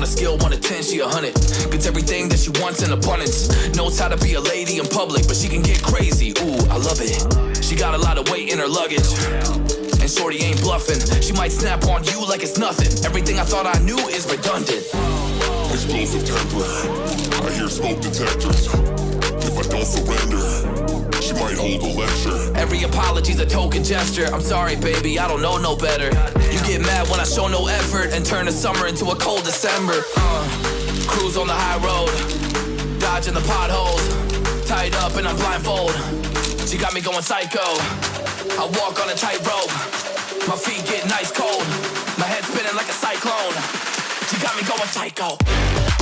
scale 1 to 10, she 100. Gets everything that she wants in abundance. Knows how to be a lady in public, but she can get crazy. Ooh, I love it. She got a lot of weight in her luggage, and shorty ain't bluffing. She might snap on you like it's nothing. Everything I thought I knew is redundant. Explosive temper, I hear smoke detectors. If I don't surrender, she might hold a lecture. Every apology's a token gesture. I'm sorry, baby, I don't know no better. You get mad when I show no effort and turn the summer into a cold December. Cruise on the high road, dodging the potholes, tied up and I'm blindfold. She got me going psycho. I walk on a tightrope, my feet get ice cold, my head spinning like a cyclone. She got me going psycho.